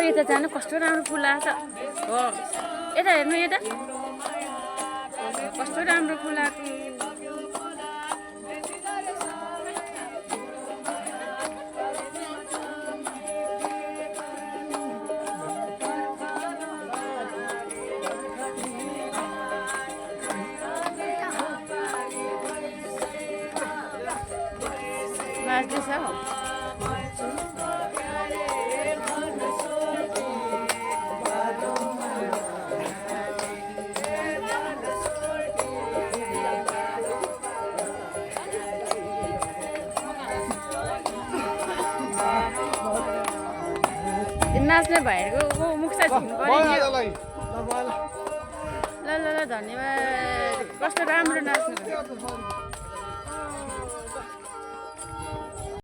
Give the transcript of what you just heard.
यता जानु कस्तो राम्रो फुल आएको छ हो यता हेर्नु यता कस्तो राम्रो फुल आएको बाँच्दैछ हौ नाच्ने भाइहरूको मुखसा झिक्नु पर्यो ल ल ल धन्यवाद कस्तो राम्रो नाच्नु